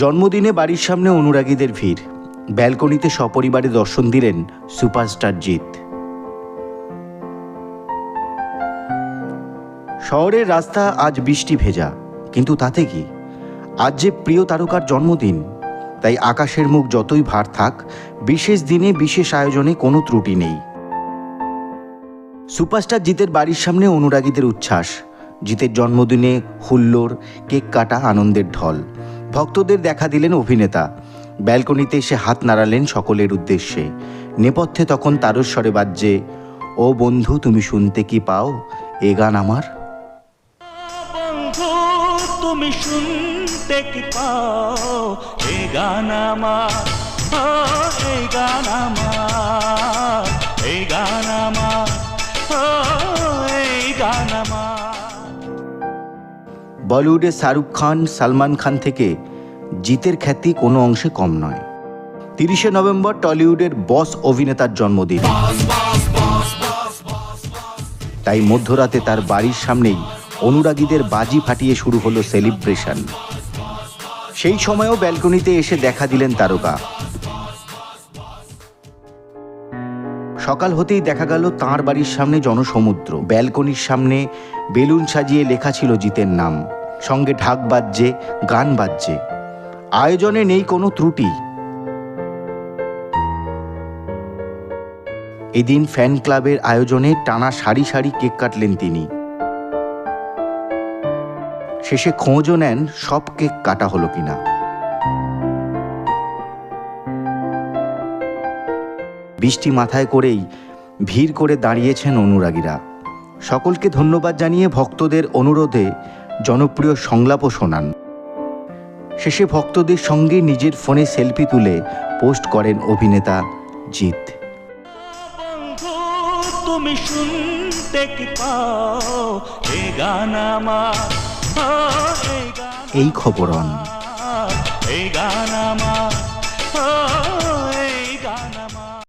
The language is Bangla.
জন্মদিনে বাড়ির সামনে অনুরাগীদের ভিড়। ব্যালকনিতে সপরিবারে দর্শন দিলেন সুপারস্টার জিৎ। শহরের রাস্তা আজ বৃষ্টি ভেজা, কিন্তু তাতে কি, আজ যে প্রিয় তারকার জন্মদিন, তাই আকাশের মুখ যতই ভার থাক, বিশেষ দিনে বিশেষ আয়োজনে কোনো ত্রুটি নেই। সুপারস্টার জিতের বাড়ির সামনে অনুরাগীদের উচ্ছ্বাস। জিতের জন্মদিনে হুল্লোড়, কেক কাটা, আনন্দের ঢল। ভক্তদের দেখা দিলেন অভিনেতা। ব্যালকনিতে এসে হাত নাড়ালেন সকলের উদ্দেশ্যে। নেপথ্যে তখন তারস্বরে বাজছে, ও বন্ধু তুমি শুনতে কি পাও এ গান আমার। বন্ধু তুমি শুনতে কি পাও এ গান আমার, এই গান আমার, এই গান আমার, এই গান আমার। বলিউডে শাহরুখ খান, সালমান খান থেকে জিতের খ্যাতি কোনো অংশে কম নয়। 30শে নভেম্বর টলিউডের বস অভিনেতার জন্মদিন, তাই মধ্যরাতে তার বাড়ির সামনেই অনুরাগীদের বাজি ফাটিয়ে শুরু হলো সেলিব্রেশন। সেই সময়ও ব্যালকনিতে এসে দেখা দিলেন তারকা। সকাল হতেই দেখা গেল তাঁর বাড়ির সামনে জনসমুদ্র। ব্যালকনির সামনে বেলুন সাজিয়ে লেখা ছিল জিতের নাম, সঙ্গে ঢাক বাজছে, গান বাজছে। আয়োজনে নেই কোনো ত্রুটি। এদিন ফ্যান ক্লাবের আয়োজনে টানা সারি সারি কেক কাটলেন তিনি। শেষে খোঁজও নেন সব কেক কাটা হলো কিনা। বৃষ্টি মাথায় করেই ভিড় করে দাঁড়িয়েছেন অনুরাগীরা। সকলকে ধন্যবাদ জানিয়ে ভক্তদের অনুরোধে জনপ্রিয় সংলাপও শোনান। শেষে ভক্তদের সঙ্গে নিজের ফোনে সেলফি তুলে পোস্ট করেন অভিনেতা জিৎ। বন্ধু তুমি শুনতে কি পাও এ গান আমার, এই গান, এই খবর অন। এই গান